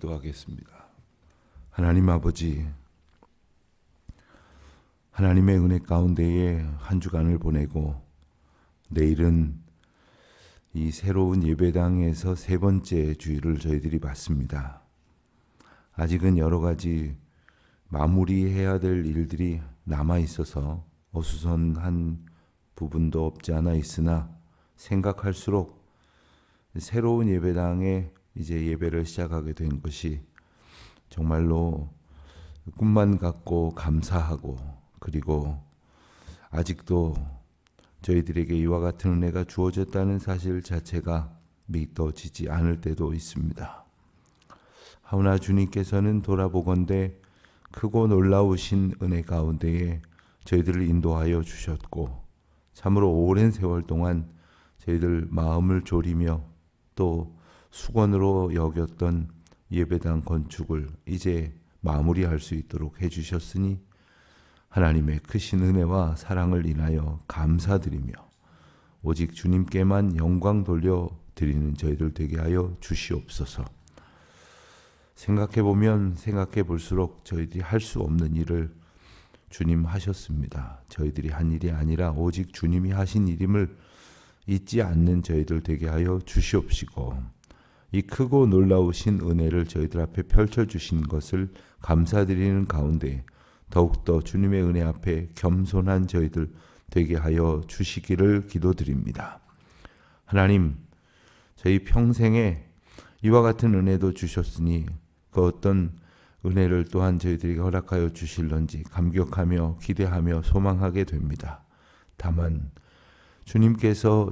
기도하겠습니다. 하나님 아버지, 하나님의 은혜 가운데에 한 주간을 보내고 내일은 이 새로운 예배당에서 세 번째 주일을 저희들이 맞습니다. 아직은 여러 가지 마무리해야 될 일들이 남아 있어서 어수선한 부분도 없지 않아 있으나 생각할수록 새로운 예배당에 이제 예배를 시작하게 된 것이 정말로 꿈만 같고 감사하고, 그리고 아직도 저희들에게 이와 같은 은혜가 주어졌다는 사실 자체가 믿어지지 않을 때도 있습니다. 하오나 주님께서는 돌아보건대 크고 놀라우신 은혜 가운데에 저희들을 인도하여 주셨고, 참으로 오랜 세월 동안 저희들 마음을 졸이며 또 수건으로 여겼던 예배당 건축을 이제 마무리할 수 있도록 해주셨으니 하나님의 크신 은혜와 사랑을 인하여 감사드리며 오직 주님께만 영광 돌려드리는 저희들 되게 하여 주시옵소서. 생각해보면 생각해볼수록 저희들이 할 수 없는 일을 주님 하셨습니다. 저희들이 한 일이 아니라 오직 주님이 하신 일임을 잊지 않는 저희들 되게 하여 주시옵시고, 이 크고 놀라우신 은혜를 저희들 앞에 펼쳐주신 것을 감사드리는 가운데 더욱더 주님의 은혜 앞에 겸손한 저희들 되게 하여 주시기를 기도드립니다. 하나님, 저희 평생에 이와 같은 은혜도 주셨으니 그 어떤 은혜를 또한 저희들에게 허락하여 주실런지 감격하며 기대하며 소망하게 됩니다. 다만 주님께서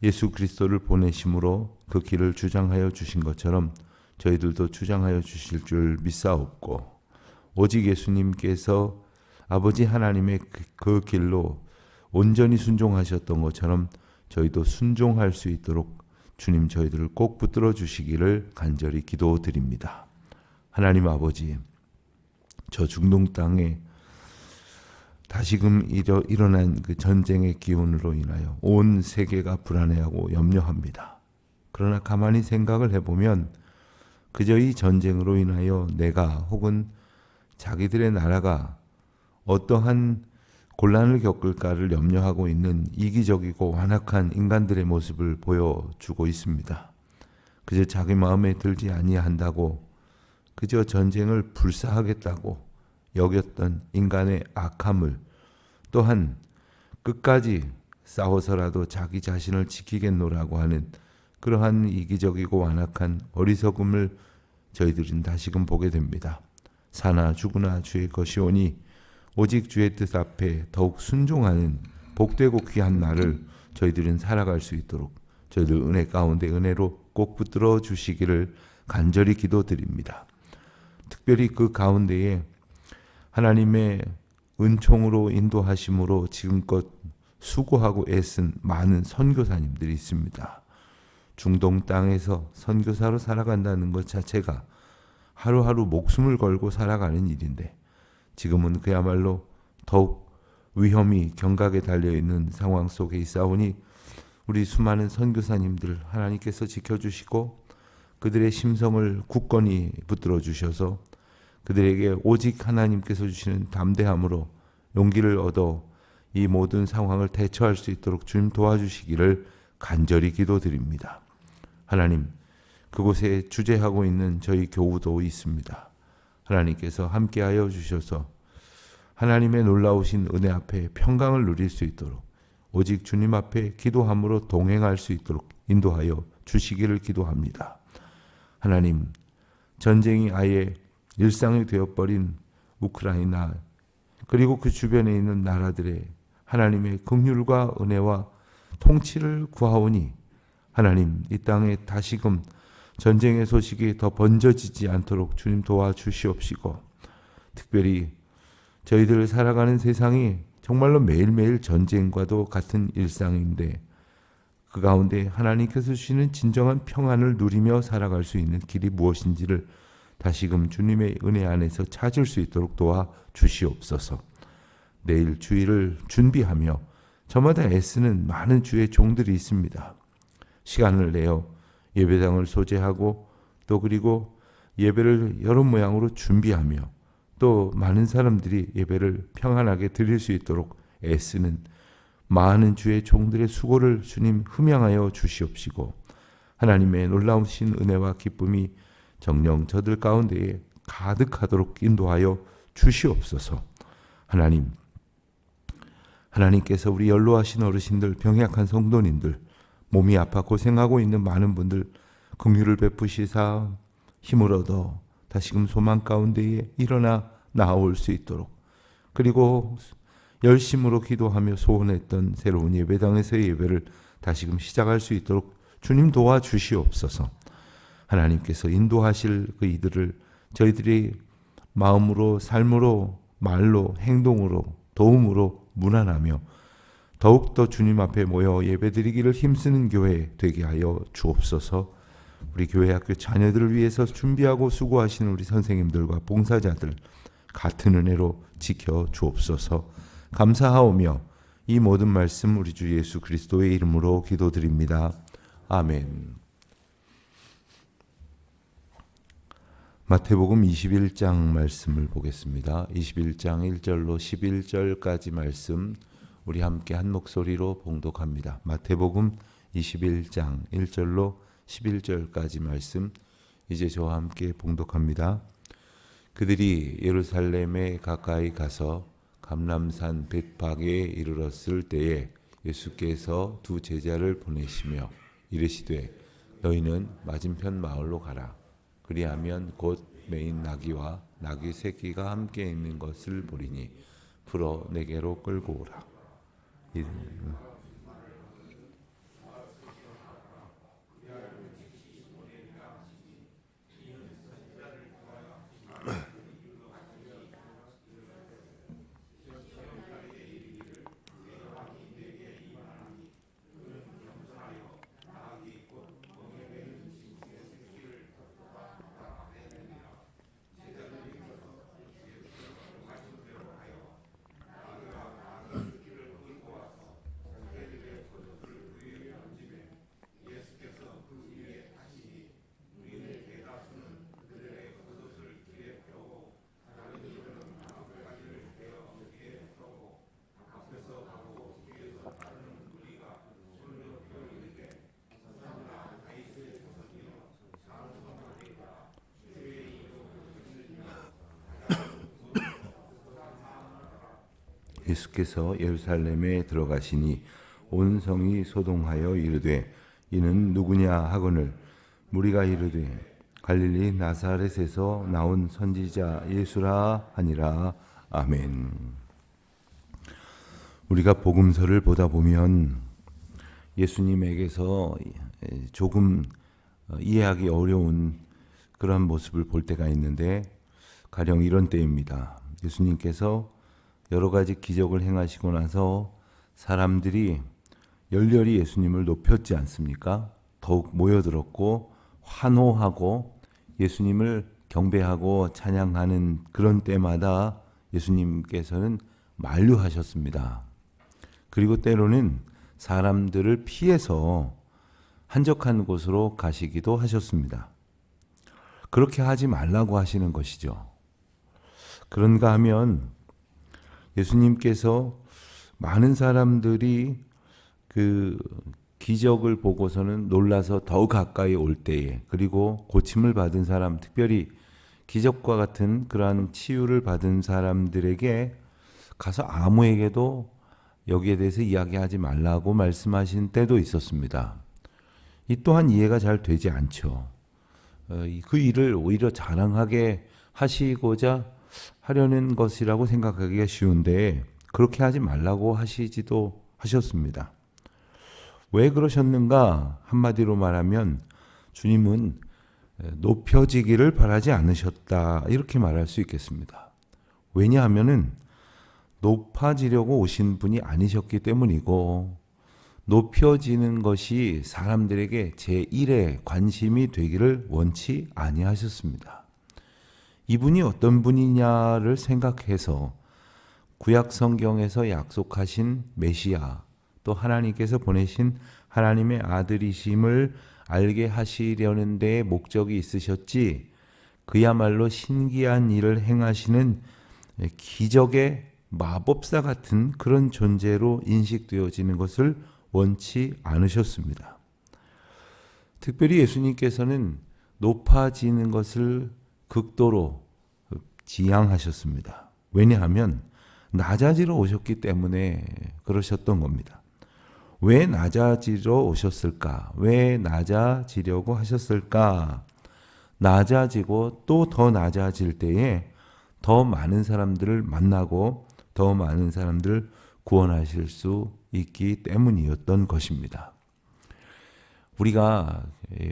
예수 그리스도를 보내심으로 그 길을 주장하여 주신 것처럼 저희들도 주장하여 주실 줄 믿사옵고, 오직 예수님께서 아버지 하나님의 그 길로 온전히 순종하셨던 것처럼 저희도 순종할 수 있도록 주님 저희들을 꼭 붙들어 주시기를 간절히 기도드립니다. 하나님 아버지, 저 중동 땅에 다시금 일어난 그 전쟁의 기운으로 인하여 온 세계가 불안해하고 염려합니다. 그러나 가만히 생각을 해보면 그저 이 전쟁으로 인하여 내가 혹은 자기들의 나라가 어떠한 곤란을 겪을까를 염려하고 있는 이기적이고 완악한 인간들의 모습을 보여주고 있습니다. 그저 자기 마음에 들지 아니한다고 그저 전쟁을 불사하겠다고 여겼던 인간의 악함을, 또한 끝까지 싸워서라도 자기 자신을 지키겠노라고 하는 그러한 이기적이고 완악한 어리석음을 저희들은 다시금 보게 됩니다. 사나 죽으나 주의 것이오니 오직 주의 뜻 앞에 더욱 순종하는 복되고 귀한 날을 저희들은 살아갈 수 있도록 저희들 은혜 가운데 은혜로 꼭 붙들어 주시기를 간절히 기도드립니다. 특별히 그 가운데에 하나님의 은총으로 인도하심으로 지금껏 수고하고 애쓴 많은 선교사님들이 있습니다. 중동 땅에서 선교사로 살아간다는 것 자체가 하루하루 목숨을 걸고 살아가는 일인데 지금은 그야말로 더욱 위험이 경각에 달려있는 상황 속에 있사오니 우리 수많은 선교사님들 하나님께서 지켜주시고 그들의 심성을 굳건히 붙들어 주셔서 그들에게 오직 하나님께서 주시는 담대함으로 용기를 얻어 이 모든 상황을 대처할 수 있도록 주님 도와주시기를 간절히 기도드립니다. 하나님, 그곳에 주재하고 있는 저희 교우도 있습니다. 하나님께서 함께하여 주셔서 하나님의 놀라우신 은혜 앞에 평강을 누릴 수 있도록 오직 주님 앞에 기도함으로 동행할 수 있도록 인도하여 주시기를 기도합니다. 하나님, 전쟁이 아예 일상이 되어버린 우크라이나 그리고 그 주변에 있는 나라들의 하나님의 긍휼과 은혜와 통치를 구하오니 하나님, 이 땅에 다시금 전쟁의 소식이 더 번져지지 않도록 주님 도와주시옵시고, 특별히 저희들 살아가는 세상이 정말로 매일매일 전쟁과도 같은 일상인데 그 가운데 하나님께서 주시는 진정한 평안을 누리며 살아갈 수 있는 길이 무엇인지를 다시금 주님의 은혜 안에서 찾을 수 있도록 도와주시옵소서. 내일 주일을 준비하며 저마다 애쓰는 많은 주의 종들이 있습니다. 시간을 내어 예배당을 소재하고 또 그리고 예배를 여러 모양으로 준비하며 또 많은 사람들이 예배를 평안하게 드릴 수 있도록 애쓰는 많은 주의 종들의 수고를 주님 흠양하여 주시옵시고 하나님의 놀라우신 은혜와 기쁨이 정녕 저들 가운데에 가득하도록 인도하여 주시옵소서. 하나님께서 우리 연로하신 어르신들, 병약한 성도님들, 몸이 아파 고생하고 있는 많은 분들 긍휼을 베푸시사 힘을 얻어 다시금 소망 가운데에 일어나 나아올 수 있도록, 그리고 열심으로 기도하며 소원했던 새로운 예배당에서의 예배를 다시금 시작할 수 있도록 주님 도와주시옵소서. 하나님께서 인도하실 그 이들을 저희들이 마음으로, 삶으로, 말로, 행동으로, 도움으로 문안하며 더욱더 주님 앞에 모여 예배드리기를 힘쓰는 교회 되게 하여 주옵소서. 우리 교회 학교 자녀들을 위해서 준비하고 수고하시는 우리 선생님들과 봉사자들 같은 은혜로 지켜 주옵소서. 감사하오며 이 모든 말씀 우리 주 예수 그리스도의 이름으로 기도드립니다. 아멘. 마태복음 21장 말씀을 보겠습니다. 21장 1절로 11절까지 말씀 우리 함께 한 목소리로 봉독합니다. 마태복음 21장 1절로 11절까지 말씀 이제 저와 함께 봉독합니다. 그들이 예루살렘에 가까이 가서 감람산 벳박에 이르렀을 때에 예수께서 두 제자를 보내시며 이르시되 너희는 맞은편 마을로 가라. 그리하면 곧 메인 나귀와 나귀 새끼가 함께 있는 것을 보리니 풀어 내게로 끌고 오라. 예수께서 예루살렘에 들어가시니 온 성이 소동하여 이르되 이는 누구냐 하거늘 무리가 이르되 갈릴리 나사렛에서 나온 선지자 예수라 하니라. 아멘. 우리가 복음서를 보다 보면 예수님에게서 조금 이해하기 어려운 그런 모습을 볼 때가 있는데 가령 이런 때입니다. 예수님께서 여러 가지 기적을 행하시고 나서 사람들이 열렬히 예수님을 높였지 않습니까? 더욱 모여들었고 환호하고 예수님을 경배하고 찬양하는 그런 때마다 예수님께서는 만류하셨습니다. 그리고 때로는 사람들을 피해서 한적한 곳으로 가시기도 하셨습니다. 그렇게 하지 말라고 하시는 것이죠. 그런가 하면 예수님께서 많은 사람들이 그 기적을 보고서는 놀라서 더 가까이 올 때에, 그리고 고침을 받은 사람, 특별히 기적과 같은 그러한 치유를 받은 사람들에게 가서 아무에게도 여기에 대해서 이야기하지 말라고 말씀하신 때도 있었습니다. 이 또한 이해가 잘 되지 않죠. 그 일을 오히려 자랑하게 하시고자 하려는 것이라고 생각하기가 쉬운데 그렇게 하지 말라고 하시지도 하셨습니다. 왜 그러셨는가? 한마디로 말하면 주님은 높여지기를 바라지 않으셨다, 이렇게 말할 수 있겠습니다. 왜냐하면은 높아지려고 오신 분이 아니셨기 때문이고, 높여지는 것이 사람들에게 제1의 관심이 되기를 원치 아니하셨습니다. 이분이 어떤 분이냐를 생각해서 구약 성경에서 약속하신 메시아, 또 하나님께서 보내신 하나님의 아들이심을 알게 하시려는 데에 목적이 있으셨지, 그야말로 신기한 일을 행하시는 기적의 마법사 같은 그런 존재로 인식되어지는 것을 원치 않으셨습니다. 특별히 예수님께서는 높아지는 것을 극도로 지향하셨습니다. 왜냐하면 낮아지러 오셨기 때문에 그러셨던 겁니다. 왜 낮아지러 오셨을까? 왜 낮아지려고 하셨을까? 낮아지고 또 더 낮아질 때에 더 많은 사람들을 만나고 더 많은 사람들을 구원하실 수 있기 때문이었던 것입니다. 우리가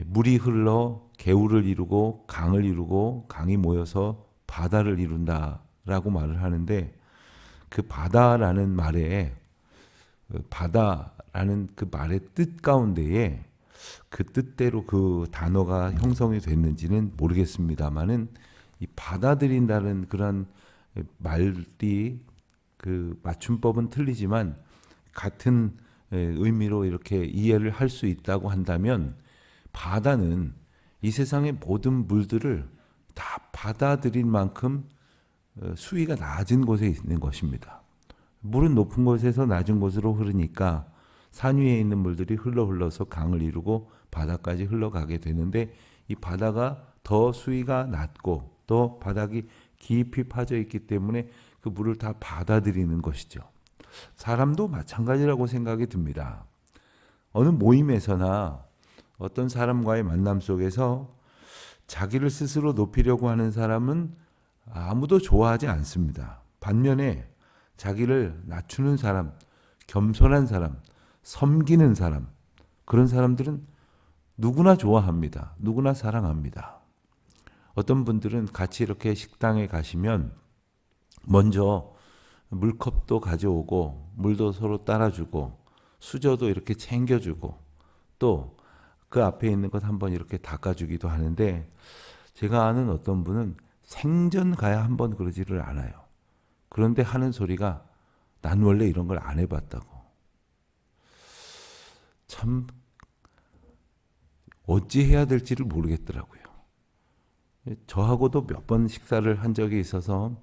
물이 흘러 개울을 이루고 강을 이루고 강이 모여서 바다를 이룬다라고 말을 하는데, 그 바다라는 말의 뜻 가운데에 그 뜻대로 그 단어가 형성이 됐는지는 모르겠습니다만은, 이 받아들인다는 그런 말이 그 맞춤법은 틀리지만 같은 의미로 이렇게 이해를 할 수 있다고 한다면, 바다는 이 세상의 모든 물들을 다 받아들인 만큼 수위가 낮은 곳에 있는 것입니다. 물은 높은 곳에서 낮은 곳으로 흐르니까 산 위에 있는 물들이 흘러서 강을 이루고 바다까지 흘러가게 되는데, 이 바다가 더 수위가 낮고 또 바닥이 깊이 파져 있기 때문에 그 물을 다 받아들이는 것이죠. 사람도 마찬가지라고 생각이 듭니다. 어느 모임에서나 어떤 사람과의 만남 속에서 자기를 스스로 높이려고 하는 사람은 아무도 좋아하지 않습니다. 반면에 자기를 낮추는 사람, 겸손한 사람, 섬기는 사람, 그런 사람들은 누구나 좋아합니다. 누구나 사랑합니다. 어떤 분들은 같이 이렇게 식당에 가시면 먼저 물컵도 가져오고 물도 서로 따라주고 수저도 이렇게 챙겨주고 또 그 앞에 있는 것 한번 이렇게 닦아주기도 하는데, 제가 아는 어떤 분은 생전 가야 한번 그러지를 않아요. 그런데 하는 소리가 난 원래 이런 걸 안 해봤다고. 참 어찌 해야 될지를 모르겠더라고요. 저하고도 몇 번 식사를 한 적이 있어서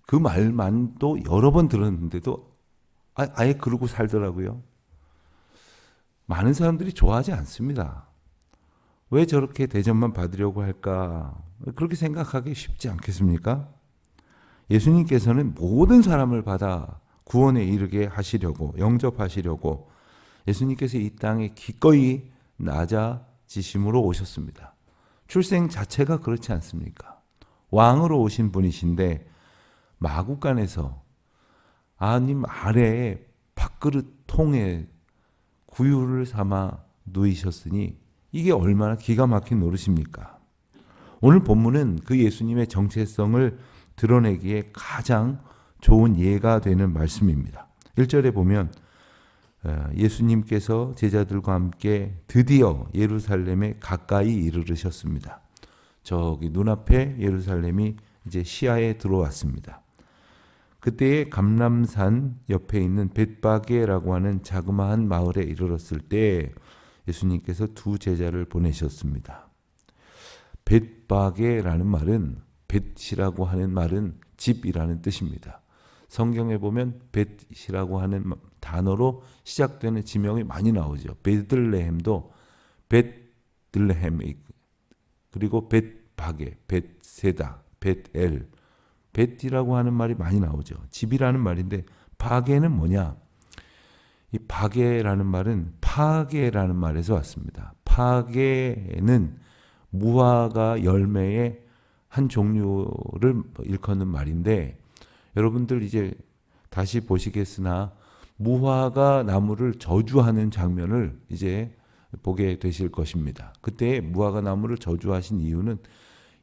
그 말만도 여러 번 들었는데도 아예 그러고 살더라고요. 많은 사람들이 좋아하지 않습니다. 왜 저렇게 대접만 받으려고 할까? 그렇게 생각하기 쉽지 않겠습니까? 예수님께서는 모든 사람을 받아 구원에 이르게 하시려고, 영접하시려고 예수님께서 이 땅에 기꺼이 낮아지심으로 오셨습니다. 출생 자체가 그렇지 않습니까? 왕으로 오신 분이신데 마구간에서 아님 아래에 밥그릇 통에 구유를 삼아 누이셨으니 이게 얼마나 기가 막힌 노릇입니까? 오늘 본문은 그 예수님의 정체성을 드러내기에 가장 좋은 예가 되는 말씀입니다. 1절에 보면 예수님께서 제자들과 함께 드디어 예루살렘에 가까이 이르르셨습니다. 저기 눈앞에 예루살렘이 이제 시야에 들어왔습니다. 그때에 감람산 옆에 있는 벳바게라고 하는 자그마한 마을에 이르렀을 때 예수님께서 두 제자를 보내셨습니다. 벳바게라는 말은, 벳이라고 하는 말은 집이라는 뜻입니다. 성경에 보면 벳이라고 하는 단어로 시작되는 지명이 많이 나오죠. 베들레헴도 벳들레헴, 그리고 벳바게, 벳세다, 벳엘, 벳이라고 하는 말이 많이 나오죠. 집이라는 말인데 바게는 뭐냐? 이 바게라는 말은 파게라는 말에서 왔습니다. 파게는 무화과 열매의 한 종류를 일컫는 말인데, 여러분들 이제 다시 보시겠으나 무화과 나무를 저주하는 장면을 이제 보게 되실 것입니다. 그때 무화과 나무를 저주하신 이유는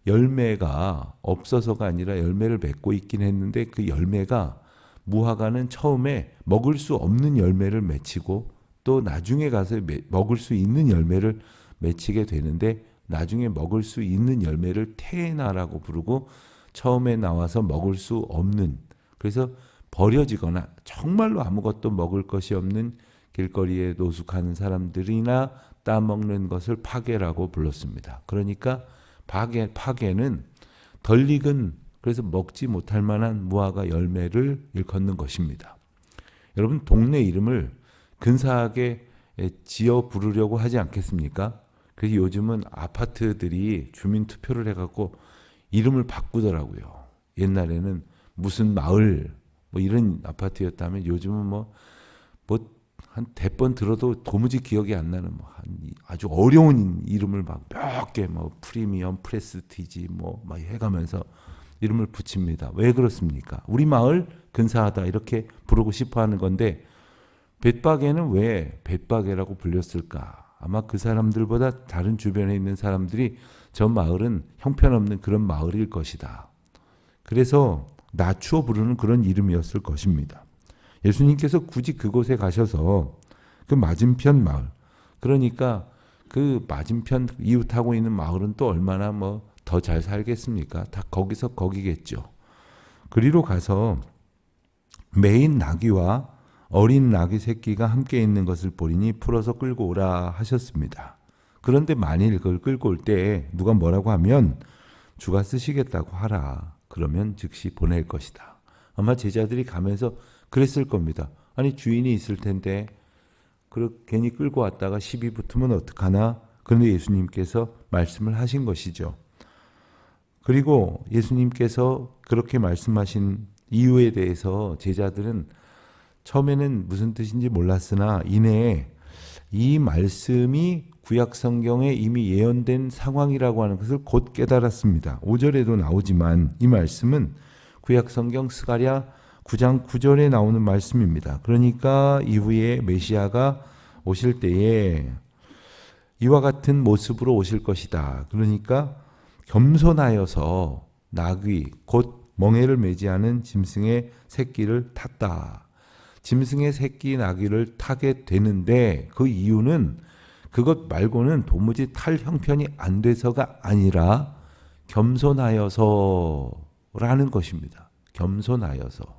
열매가 없어서가 아니라 열매를 맺고 있긴 했는데, 그 열매가, 무화과는 처음에 먹을 수 없는 열매를 맺히고 또 나중에 가서 먹을 수 있는 열매를 맺히게 되는데, 나중에 먹을 수 있는 열매를 테나라고 부르고 처음에 나와서 먹을 수 없는, 그래서 버려지거나 정말로 아무것도 먹을 것이 없는 길거리에 노숙하는 사람들이나 따먹는 것을 파게라고 불렀습니다. 그러니까 파게는 덜 익은, 그래서 먹지 못할 만한 무화과 열매를 일컫는 것입니다. 여러분, 동네 이름을 근사하게 지어 부르려고 하지 않겠습니까? 그래서 요즘은 아파트들이 주민투표를 해갖고 이름을 바꾸더라고요. 옛날에는 무슨 마을 뭐 이런 아파트였다면 요즘은 뭐 한 100번 들어도 도무지 기억이 안 나는 아주 어려운 이름을 막 몇 개 뭐 프리미엄, 프레스티지 뭐 막 해가면서 이름을 붙입니다. 왜 그렇습니까? 우리 마을 근사하다 이렇게 부르고 싶어 하는 건데, 벳바게는 왜 벳바게라고 불렸을까? 아마 그 사람들보다 다른 주변에 있는 사람들이 저 마을은 형편없는 그런 마을일 것이다. 그래서 낮추어 부르는 그런 이름이었을 것입니다. 예수님께서 굳이 그곳에 가셔서 그 맞은편 마을, 그러니까 그 맞은편 이웃하고 있는 마을은 또 얼마나 뭐 더 잘 살겠습니까? 다 거기서 거기겠죠. 그리로 가서 매인 나귀와 어린 나귀 새끼가 함께 있는 것을 보리니 풀어서 끌고 오라 하셨습니다. 그런데 만일 그걸 끌고 올 때 누가 뭐라고 하면 주가 쓰시겠다고 하라. 그러면 즉시 보낼 것이다. 아마 제자들이 가면서 그랬을 겁니다. 아니 주인이 있을 텐데 괜히 끌고 왔다가 시비 붙으면 어떡하나? 그런데 예수님께서 말씀을 하신 것이죠. 그리고 예수님께서 그렇게 말씀하신 이유에 대해서 제자들은 처음에는 무슨 뜻인지 몰랐으나 이내에 이 말씀이 구약 성경에 이미 예언된 상황이라고 하는 것을 곧 깨달았습니다. 5절에도 나오지만 이 말씀은 구약 성경 스가랴 9장 9절에 나오는 말씀입니다. 그러니까 이후에 메시아가 오실 때에 이와 같은 모습으로 오실 것이다. 그러니까 겸손하여서 나귀 곧 멍에를 매지 않은 짐승의 새끼를 탔다. 짐승의 새끼 나귀를 타게 되는데 그 이유는 그것 말고는 도무지 탈 형편이 안 돼서가 아니라 겸손하여서라는 것입니다. 겸손하여서.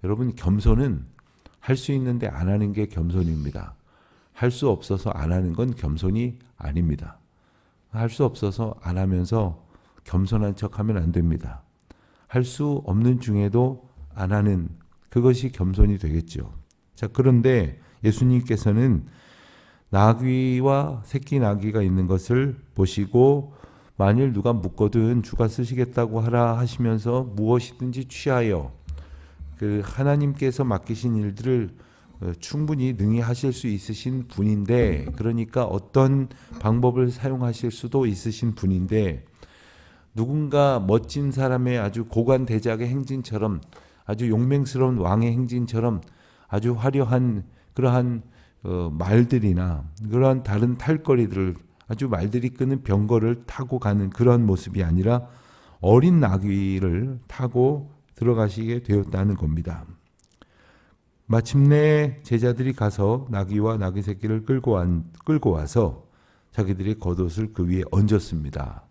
여러분, 겸손은 할 수 있는데 안 하는 게 겸손입니다. 할 수 없어서 안 하는 건 겸손이 아닙니다. 할 수 없어서 안 하면서 겸손한 척하면 안 됩니다. 할 수 없는 중에도 안 하는 그것이 겸손이 되겠죠. 자, 그런데 예수님께서는 나귀와 새끼 나귀가 있는 것을 보시고 만일 누가 묻거든 주가 쓰시겠다고 하라 하시면서 무엇이든지 취하여 그 하나님께서 맡기신 일들을 충분히 능히 하실 수 있으신 분인데, 그러니까 어떤 방법을 사용하실 수도 있으신 분인데, 누군가 멋진 사람의 아주 고관대작의 행진처럼, 아주 용맹스러운 왕의 행진처럼 아주 화려한 그러한 말들이나 그러한 다른 탈거리들을 아주 말들이 끄는 병거를 타고 가는 그런 모습이 아니라 어린 나귀를 타고 들어가시게 되었다는 겁니다. 마침내 제자들이 가서 나귀와 나귀 새끼를 끌고 와서 자기들의 겉옷을 그 위에 얹었습니다.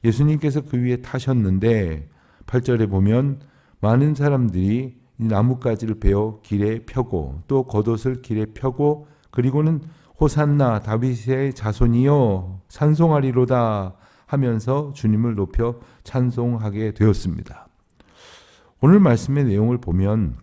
예수님께서 그 위에 타셨는데 8절에 보면 많은 사람들이 나뭇가지를 베어 길에 펴고 또 겉옷을 길에 펴고 그리고는 호산나 다윗의 자손이여 찬송하리로다 하면서 주님을 높여 찬송하게 되었습니다. 오늘 말씀의 내용을 보면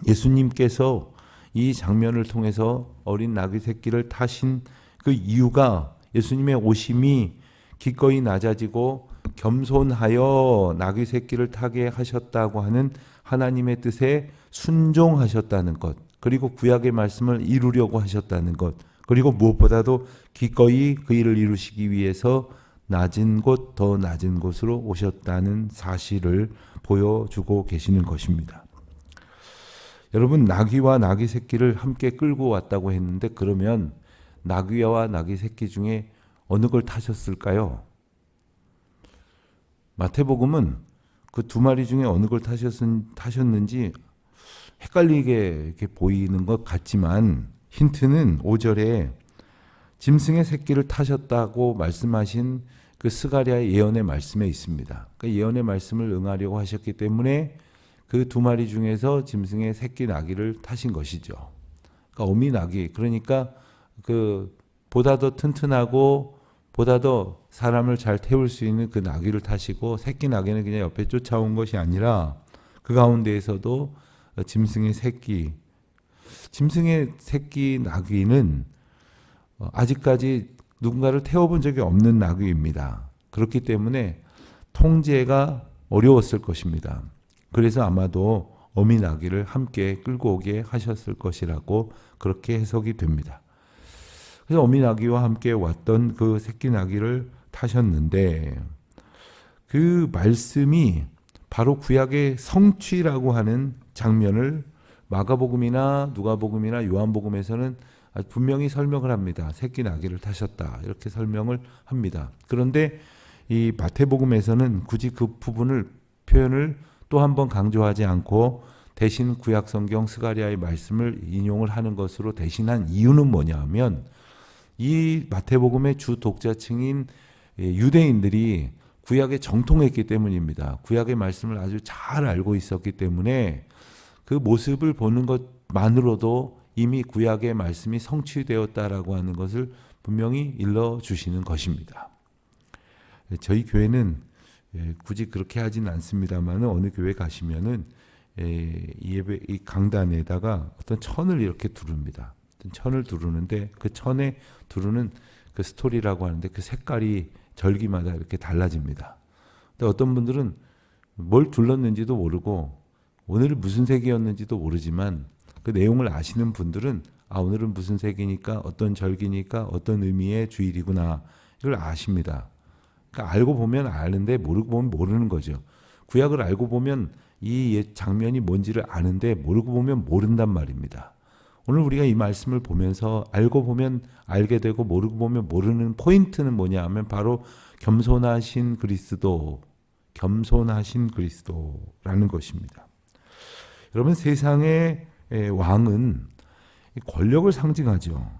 예수님께서 이 장면을 통해서 어린 나귀 새끼를 타신 그 이유가 예수님의 오심이 기꺼이 낮아지고 겸손하여 나귀 새끼를 타게 하셨다고 하는 하나님의 뜻에 순종하셨다는 것, 그리고 구약의 말씀을 이루려고 하셨다는 것, 그리고 무엇보다도 기꺼이 그 일을 이루시기 위해서 낮은 곳, 더 낮은 곳으로 오셨다는 사실을 보여주고 계시는 것입니다. 여러분, 나귀와 나귀 새끼를 함께 끌고 왔다고 했는데 그러면 나귀와 나귀 새끼 중에 어느 걸 타셨을까요? 마태복음은 그 두 마리 중에 어느 걸 타셨는지 헷갈리게 이렇게 보이는 것 같지만 힌트는 5절에 짐승의 새끼를 타셨다고 말씀하신 그 스가랴의 예언의 말씀에 있습니다. 그 예언의 말씀을 응하려고 하셨기 때문에 그 두 마리 중에서 짐승의 새끼 나귀를 타신 것이죠. 그러니까 어미 나귀, 그러니까 그 보다 더 튼튼하고 보다 더 사람을 잘 태울 수 있는 그 나귀를 타시고 새끼 나귀는 그냥 옆에 쫓아온 것이 아니라 그 가운데에서도 짐승의 새끼 나귀는 아직까지 누군가를 태워본 적이 없는 나귀입니다. 그렇기 때문에 통제가 어려웠을 것입니다. 그래서 아마도 어미 나귀를 함께 끌고 오게 하셨을 것이라고 그렇게 해석이 됩니다. 그래서 어미 나귀와 함께 왔던 그 새끼 나귀를 타셨는데 그 말씀이 바로 구약의 성취라고 하는 장면을 마가복음이나 누가복음이나 요한복음에서는 분명히 설명을 합니다. 새끼 나귀를 타셨다 이렇게 설명을 합니다. 그런데 이 마태복음에서는 굳이 그 표현을 또 한 번 강조하지 않고 대신 구약 성경 스가랴의 말씀을 인용을 하는 것으로 대신한 이유는 뭐냐 하면 이 마태복음의 주 독자층인 유대인들이 구약에 정통했기 때문입니다. 구약의 말씀을 아주 잘 알고 있었기 때문에 그 모습을 보는 것만으로도 이미 구약의 말씀이 성취되었다라고 하는 것을 분명히 일러주시는 것입니다. 저희 교회는 굳이 그렇게 하진 않습니다만 어느 교회 가시면은 이 강단에다가 어떤 천을 이렇게 두릅니다. 천을 두르는데 그 천에 두르는 그 스토리라고 하는데 그 색깔이 절기마다 이렇게 달라집니다. 근데 어떤 분들은 뭘 둘렀는지도 모르고 오늘 무슨 색이었는지도 모르지만 그 내용을 아시는 분들은 오늘은 무슨 색이니까 어떤 절기니까 어떤 의미의 주일이구나 이걸 아십니다. 그러니까 알고 보면 아는데 모르고 보면 모르는 거죠. 구약을 알고 보면 이 장면이 뭔지를 아는데 모르고 보면 모른단 말입니다. 오늘 우리가 이 말씀을 보면서 알고 보면 알게 되고 모르고 보면 모르는 포인트는 뭐냐 하면 바로 겸손하신 그리스도라는 것입니다. 여러분 세상의 왕은 권력을 상징하죠.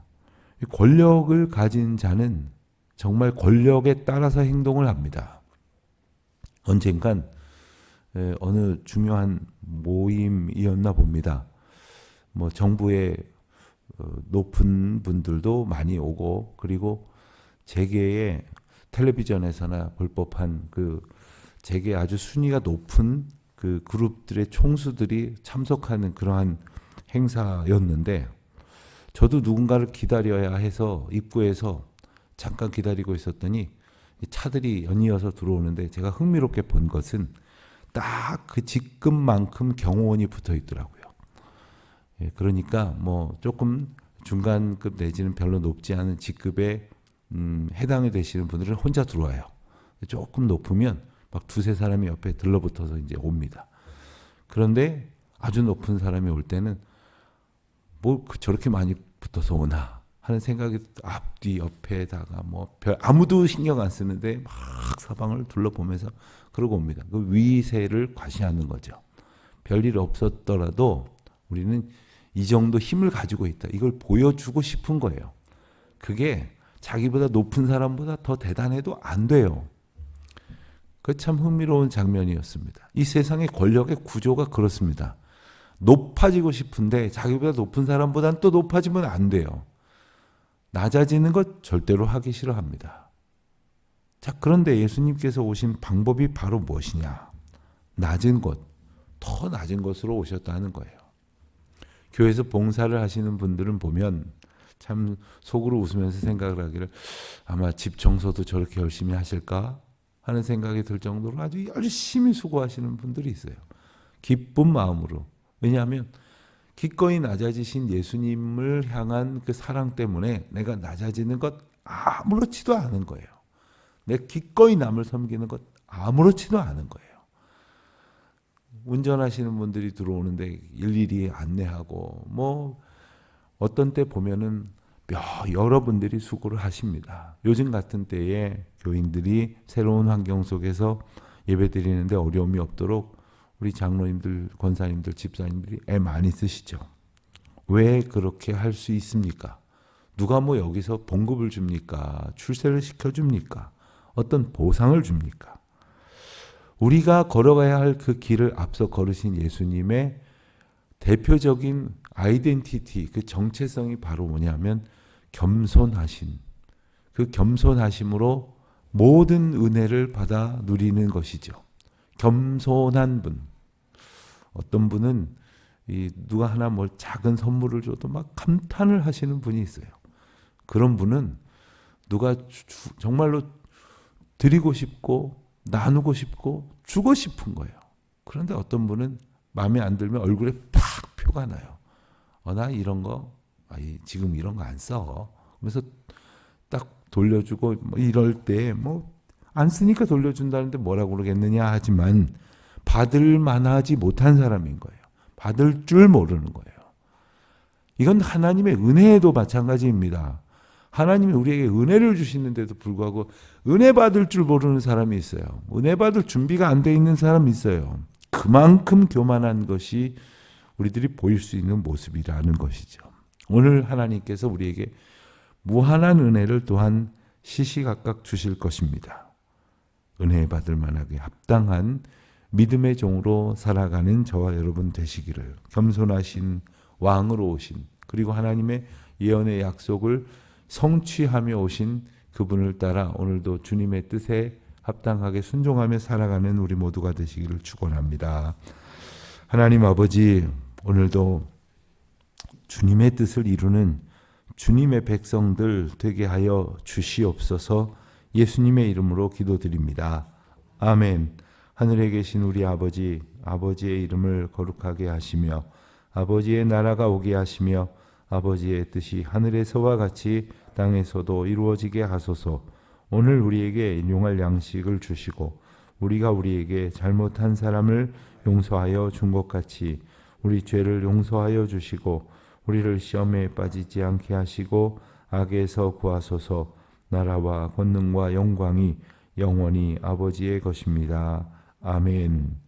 권력을 가진 자는 정말 권력에 따라서 행동을 합니다. 언젠간 어느 중요한 모임이었나 봅니다. 뭐 정부의 높은 분들도 많이 오고 그리고 재계의 텔레비전에서나 볼 법한 그 재계 아주 순위가 높은 그 그룹들의 총수들이 참석하는 그러한 행사였는데 저도 누군가를 기다려야 해서 입구에서 잠깐 기다리고 있었더니 차들이 연이어서 들어오는데 제가 흥미롭게 본 것은 딱 그 직급만큼 경호원이 붙어 있더라고요. 그러니까 뭐 조금 중간급 내지는 별로 높지 않은 직급에 해당이 되시는 분들은 혼자 들어와요. 조금 높으면 막 두세 사람이 옆에 들러붙어서 이제 옵니다. 그런데 아주 높은 사람이 올 때는 뭐 저렇게 많이 붙어서 오나 하는 생각이 앞뒤 옆에다가 뭐 아무도 신경 안 쓰는데 막 사방을 둘러보면서 그러고 옵니다. 그 위세를 과시하는 거죠. 별일 없었더라도 우리는 이 정도 힘을 가지고 있다. 이걸 보여주고 싶은 거예요. 그게 자기보다 높은 사람보다 더 대단해도 안 돼요. 그 참 흥미로운 장면이었습니다. 이 세상의 권력의 구조가 그렇습니다. 높아지고 싶은데 자기보다 높은 사람보다는 또 높아지면 안 돼요. 낮아지는 것 절대로 하기 싫어합니다. 자, 그런데 예수님께서 오신 방법이 바로 무엇이냐? 낮은 것, 더 낮은 것으로 오셨다는 거예요. 교회에서 봉사를 하시는 분들은 보면 참 속으로 웃으면서 생각을 하기를 아마 집 청소도 저렇게 열심히 하실까 하는 생각이 들 정도로 아주 열심히 수고하시는 분들이 있어요. 기쁜 마음으로. 왜냐하면 기꺼이 낮아지신 예수님을 향한 그 사랑 때문에 내가 낮아지는 것 아무렇지도 않은 거예요. 내 기꺼이 남을 섬기는 것 아무렇지도 않은 거예요. 운전하시는 분들이 들어오는데 일일이 안내하고 뭐 어떤 때 보면은 여러분들이 수고를 하십니다. 요즘 같은 때에 교인들이 새로운 환경 속에서 예배드리는데 어려움이 없도록 우리 장로님들, 권사님들, 집사님들이 애 많이 쓰시죠. 왜 그렇게 할 수 있습니까? 누가 뭐 여기서 봉급을 줍니까? 출세를 시켜줍니까? 어떤 보상을 줍니까? 우리가 걸어가야 할 그 길을 앞서 걸으신 예수님의 대표적인 아이덴티티, 그 정체성이 바로 뭐냐면 겸손하신 그 겸손하심으로 모든 은혜를 받아 누리는 것이죠. 겸손한 분. 어떤 분은 누가 하나 뭘 작은 선물을 줘도 막 감탄을 하시는 분이 있어요. 그런 분은 누가 정말로 드리고 싶고 나누고 싶고 주고 싶은 거예요. 그런데 어떤 분은 마음에 안 들면 얼굴에 팍 표가 나요. 나 이런 거 지금 이런 거 안 써. 그래서 딱 돌려주고 이럴 때 안 쓰니까 돌려준다는데 뭐라고 그러겠느냐 하지만 받을 만하지 못한 사람인 거예요. 받을 줄 모르는 거예요. 이건 하나님의 은혜에도 마찬가지입니다. 하나님이 우리에게 은혜를 주시는데도 불구하고 은혜 받을 줄 모르는 사람이 있어요. 은혜 받을 준비가 안 돼 있는 사람이 있어요. 그만큼 교만한 것이 우리들이 보일 수 있는 모습이라는 것이죠. 오늘 하나님께서 우리에게 무한한 은혜를 또한 시시각각 주실 것입니다. 은혜 받을 만하게 합당한 믿음의 종으로 살아가는 저와 여러분 되시기를, 겸손하신 왕으로 오신, 그리고 하나님의 예언의 약속을 성취하며 오신 그분을 따라 오늘도 주님의 뜻에 합당하게 순종하며 살아가는 우리 모두가 되시기를 축원합니다. 하나님 아버지, 오늘도 주님의 뜻을 이루는 주님의 백성들 되게 하여 주시옵소서. 예수님의 이름으로 기도드립니다. 아멘. 하늘에 계신 우리 아버지, 아버지의 이름을 거룩하게 하시며 아버지의 나라가 오게 하시며 아버지의 뜻이 하늘에서와 같이 땅에서도 이루어지게 하소서. 오늘 우리에게 일용할 양식을 주시고 우리가 우리에게 잘못한 사람을 용서하여 준 것 같이 우리 죄를 용서하여 주시고 우리를 시험에 빠지지 않게 하시고 악에서 구하소서. 나라와 권능과 영광이 영원히 아버지의 것입니다. 아멘.